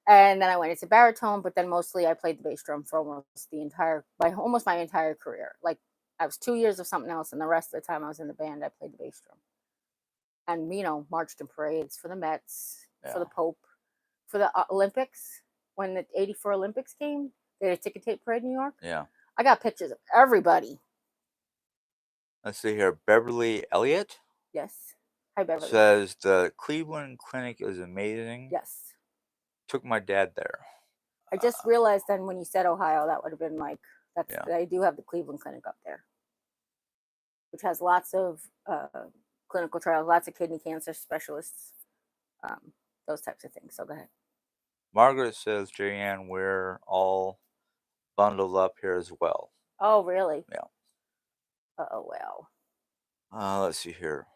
And then I went into baritone, but then mostly I played the bass drum for almost my entire career. Like I was 2 years of something else, and the rest of the time I was in the band, I played the bass drum. And marched in parades for the Mets, for the Pope, for the Olympics. When the '84 Olympics came, they had a ticker tape parade in New York. Yeah. I got pictures of everybody. Let's see here. Beverly Elliott. Yes. Hi, Beverly. Says the Cleveland Clinic is amazing. Yes. Took my dad there. I just realized then when you said Ohio, that would have been like Yeah. I do have the Cleveland Clinic up there, which has lots of clinical trials, lots of kidney cancer specialists, those types of things. So go ahead. Margaret says, Jeri-Ann, we're all bundled up here as well. Oh, really? Yeah. Oh, well. Let's see here.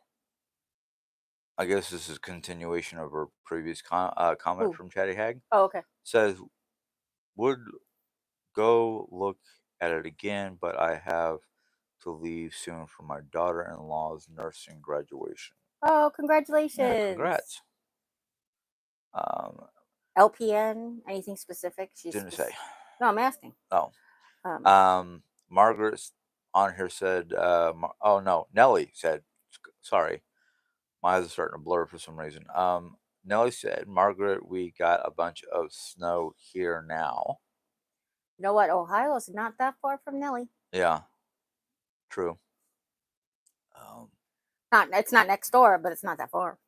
I guess this is a continuation of her previous comment from Chatty Hag. Oh, okay. Says, would go look at it again, but I have to leave soon for my daughter-in-law's nursing graduation. Oh, congratulations. Yeah, congrats. LPN, anything specific? Didn't say. No, I'm asking. Oh. Margaret on here said, oh no, Nellie said, sorry, my eyes are starting to blur for some reason. Nellie said, Margaret, we got a bunch of snow here now. You know what? Ohio's not that far from Nellie. Yeah, true. It's not next door, but it's not that far.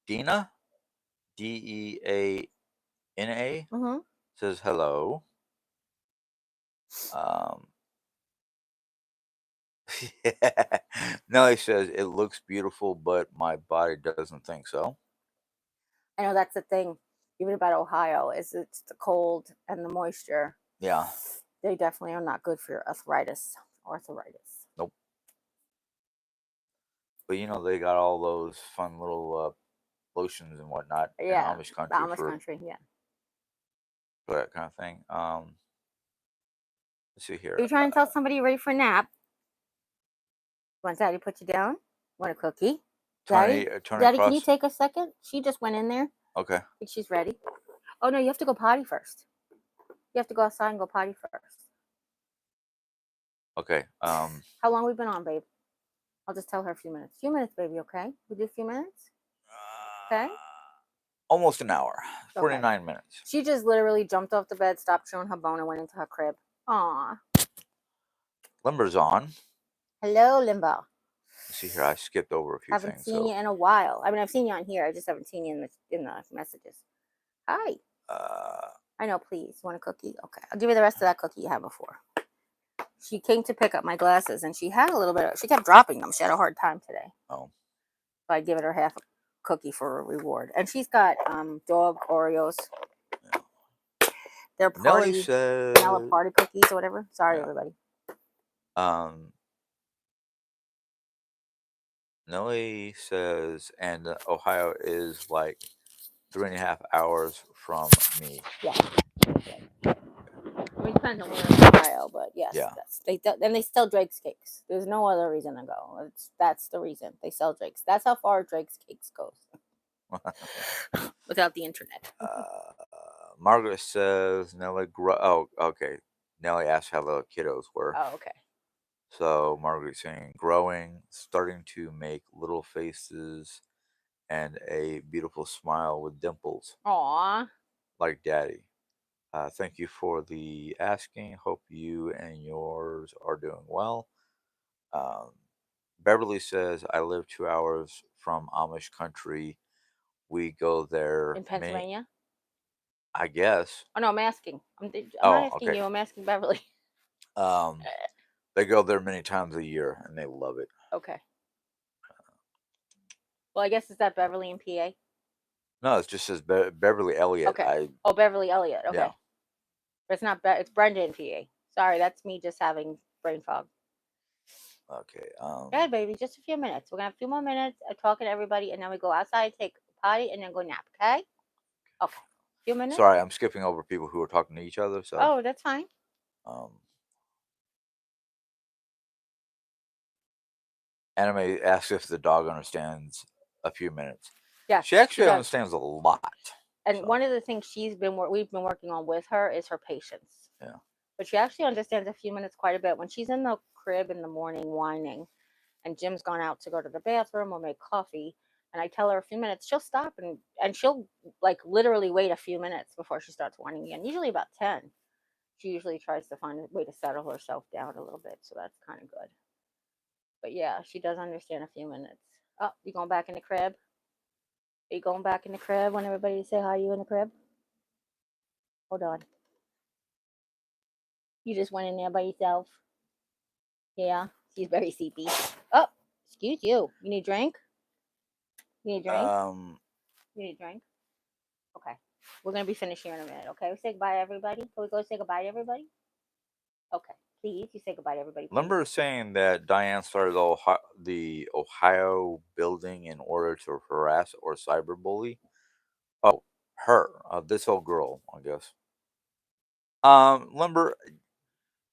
Dina, Deana, says hello. Nellie says it looks beautiful, but my body doesn't think so. I know that's the thing, even about Ohio, is it's the cold and the moisture. Yeah. They definitely are not good for your arthritis. Nope. But they got all those fun little lotions and whatnot in Amish country. The Amish country, yeah. For that kind of thing. Let's see here. Are you trying to tell somebody you're ready for a nap? Want Daddy to put you down? Want a cookie? Daddy, can you take a second? She just went in there. Okay. I think she's ready. Oh, no, you have to go potty first. You have to go outside and go potty first. Okay. How long we been on, babe? I'll just tell her a few minutes. Few minutes, baby, okay? We do a few minutes? Okay? Almost an hour. 49 minutes. She just literally jumped off the bed, stopped chewing her bone, and went into her crib. Aw. Limber's on. Hello, Limbo. Let's see here. I skipped over a few things. Haven't seen you in a while. I mean, I've seen you on here. I just haven't seen you in the messages. Hi. I know, please. Want a cookie? Okay. I'll give you the rest of that cookie you had before. She came to pick up my glasses, and she had a little bit she kept dropping them. She had a hard time today. Oh. So I'd give her half a cookie for a reward. And she's got dog Oreos. Yeah. their Nelly party vanilla says, party cookies or whatever. Sorry, yeah. everybody. Nelly says, and Ohio is like 3.5 hours from me. Yeah. I mean, depends on where in Ohio, but yes, Yeah. and they sell Drake's cakes. There's no other reason to go. That's the reason they sell Drake's. That's how far Drake's cakes goes without the internet. Margaret says Nelly. Oh, okay. Nelly asked how the kiddos were. Oh, okay. So Margaret's saying growing, starting to make little faces, and a beautiful smile with dimples, Aw. like Daddy. Thank you for the asking. Hope you and yours are doing well. Um, Beverly says, I live 2 hours from Amish country. We go there In Pennsylvania? I guess. Oh no, I'm asking. I'm not Oh, asking okay. you. I'm asking Beverly. They go there many times a year and they love it. Okay. Well, I guess it's that Beverly in PA. No, it just says Beverly Elliott. Okay. Oh, Beverly Elliott. Okay. Yeah. But it's not. It's Brenda in PA. Sorry, that's me just having brain fog. Okay. Go ahead, baby. Just a few minutes. We're gonna have a few more minutes of talking to everybody, and then we go outside, take a potty, and then go nap. Okay? Okay. Few minutes. Sorry, I'm skipping over people who are talking to each other. So. Oh, that's fine. Anime asks if the dog understands a few minutes. Yes, She actually does. understands a lot. And So. one of the things we've been working on with her is her patience. Yeah. But she actually understands a few minutes quite a bit. When she's in the crib in the morning whining, and Jim's gone out to go to the bathroom or make coffee, and I tell her a few minutes, she'll stop and she'll like literally wait a few minutes before she starts whining again. Usually about 10. She usually tries to find a way to settle herself down a little bit, so that's kind of good. But yeah, she does understand a few minutes. Oh, you going back in the crib? Are you going back in the crib? Want everybody to say hi to you in the crib? Hold on. You just went in there by yourself? Yeah, she's very sleepy. Oh, excuse you. You need a drink? You need a drink? You need a drink? Okay. We're going to be finished here in a minute, okay? We say goodbye to everybody. Can we go say goodbye to everybody? Okay. Please, you say goodbye to everybody. Please. Remember saying that Diane started the Ohio building in order to harass or cyberbully? Oh, her. This old girl, I guess. Remember?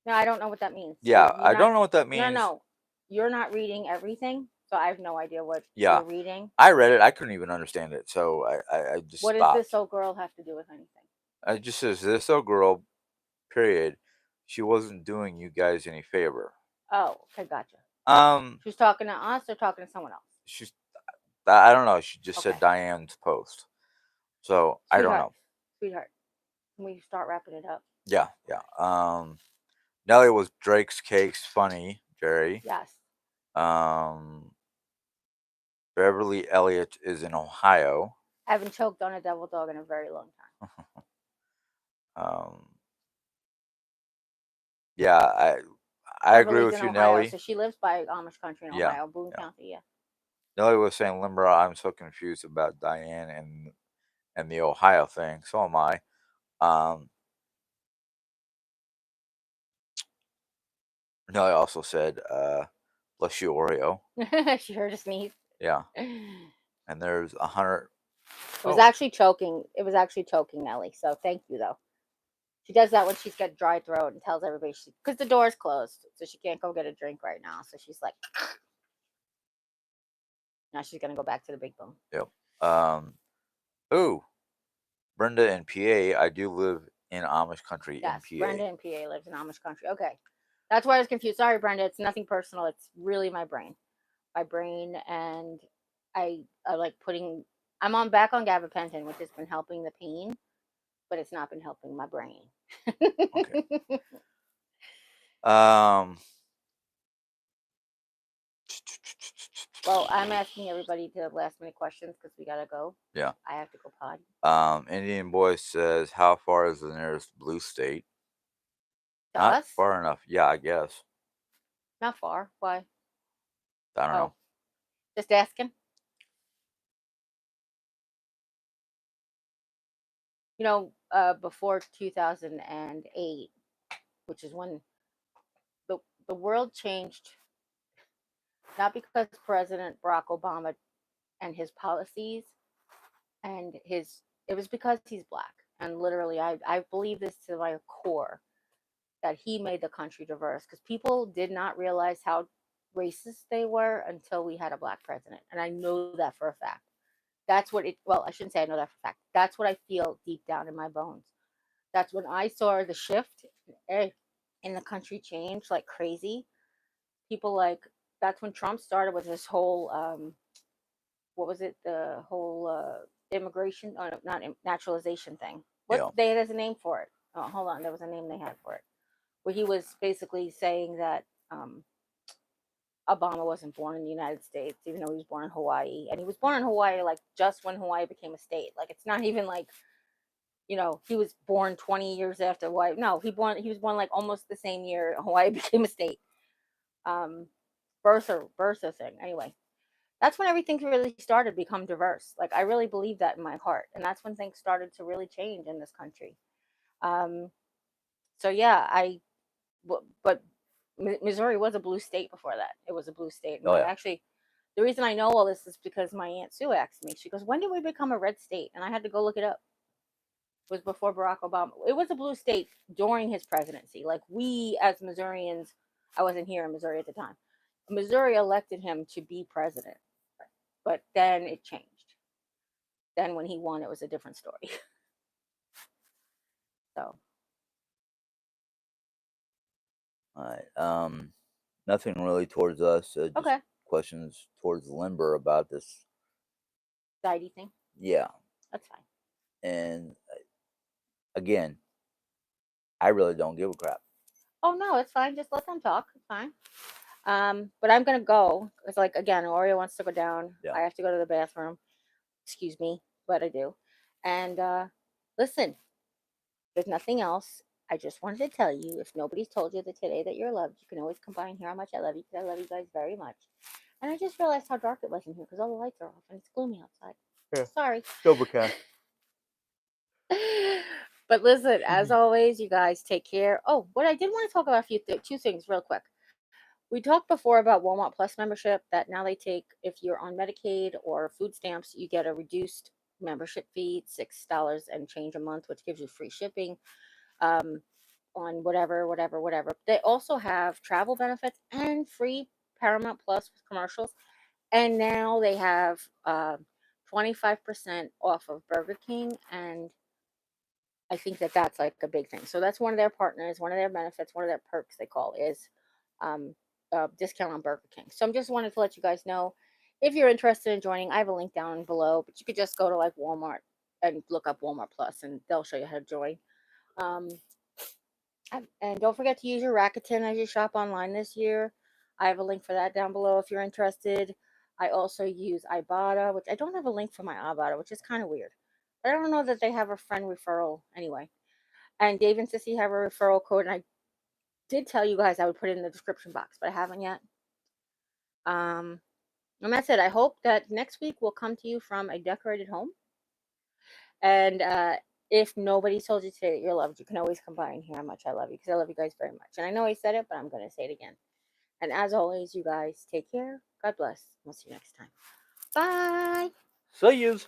No, I don't know what that means. Yeah, I don't know what that means. No. You're not reading everything, so I have no idea what Yeah. you're reading. I read it. I couldn't even understand it, so I just What stopped. does this old girl have to do with anything? It just says, this old girl, period. She wasn't doing you guys any favor. Oh, okay, gotcha. She's talking to us or talking to someone else? I don't know. She just said Diane's post. So, I don't know. Sweetheart, can we start wrapping it up? Yeah. Nelly was Drake's Cakes funny, Jerry. Yes. Beverly Elliott is in Ohio. I haven't choked on a devil dog in a very long time. Yeah, I agree with you, Ohio, Nelly. so she lives by Amish country in Ohio, Boone County. Yeah. Nelly was saying, Limbra, I'm so confused about Diane and the Ohio thing. So am I. Nelly also said, bless you, Oreo. She heard a sneeze. Yeah. And there's 100. It was actually choking. It was actually choking Nelly. So thank you, though. She does that when she's got dry throat and tells everybody because the door's closed, so she can't go get a drink right now. So she's like, now she's gonna go back to the big boom. Yep. Ooh, Brenda in PA. I do live in Amish country in PA. Brenda in PA lives in Amish country. Okay, that's why I was confused. Sorry, Brenda. It's nothing personal. It's really my brain. And I like putting. I'm back on gabapentin, which has been helping the pain, but it's not been helping my brain. Okay. Well, I'm asking everybody to last minute questions because we gotta go. Yeah. I have to go potty. Indian Boy says, how far is the nearest blue state? Not far enough. Yeah, I guess. Not far. Why? I don't know. Just asking. You know, before 2008, which is when the the world changed, not because President Barack Obama and his policies and his it was because he's black. And literally I believe this to my core, that he made the country diverse, because people did not realize how racist they were until we had a black president. And I know that for a fact. That's what it, well, I shouldn't say I know that for a fact. That's what I feel deep down in my bones. That's when I saw the shift in the country change like crazy. People like, that's when Trump started with this whole what was it, the whole immigration, oh, no, not naturalization thing. What Yeah. they had as a name for it? Oh, hold on, there was a name they had for it, where he was basically saying that Obama wasn't born in the United States, even though he was born in Hawaii. And he was born in Hawaii like just when Hawaii became a state. Like, it's not even like, he was born 20 years after Hawaii. No, he was born like almost the same year Hawaii became a state. Um, Bertha thing. Anyway, that's when everything really started to become diverse. Like, I really believe that in my heart, and that's when things started to really change in this country. Um, so yeah, but Missouri was a blue state before that. It was a blue state, and Oh I yeah. actually, the reason I know all this is because my Aunt Sue asked me. She goes, "When did we become a red state?" And I had to go look it up. It was before Barack Obama. It was a blue state during his presidency. Like, we as Missourians, I wasn't here in Missouri at the time. Missouri elected him to be president, but then it changed. Then when he won, it was a different story. So All right. Nothing really towards us. Just okay, questions towards Limber about this. Deity thing. Yeah. That's fine. And again, I really don't give a crap. Oh no, it's fine. Just let them talk. It's fine. But I'm gonna go. It's like, again, Oreo wants to go down. Yeah. I have to go to the bathroom. Excuse me, but I do. And listen, there's nothing else. I just wanted to tell you, if nobody's told you that today that you're loved, you can always come by and hear how much I love you, because I love you guys very much. And I just realized how dark it was in here because all the lights are off and it's gloomy outside. Yeah. Sorry. Overcast. But listen, as always, you guys take care. Oh, what I did want to talk about two things real quick. We talked before about Walmart Plus membership, that now they take, if you're on Medicaid or food stamps, you get a reduced membership fee, $6 and change a month, which gives you free shipping um, on whatever. They also have travel benefits and free Paramount Plus with commercials. And now they have 25% off of Burger King, and I think that that's like a big thing. So that's one of their partners, one of their benefits, one of their perks they call is um, discount on Burger King. So I'm just wanted to let you guys know, if you're interested in joining, I have a link down below, but you could just go to like Walmart and look up Walmart Plus, and they'll show you how to join. Um, and don't forget to use your Rakuten as you shop online this year. I have a link for that down below if you're interested. I also use Ibotta, which I don't have a link for my Ibotta, which is kind of weird. But I don't know that they have a friend referral anyway. And Dave and Sissy have a referral code, and I did tell you guys I would put it in the description box, but I haven't yet. And that's it. I hope that next week will come to you from a decorated home. And if nobody told you today that you're loved, you can always come by and hear how much I love you, because I love you guys very much. And I know I said it, but I'm going to say it again. And as always, you guys take care. God bless. We'll see you next time. Bye. See yous.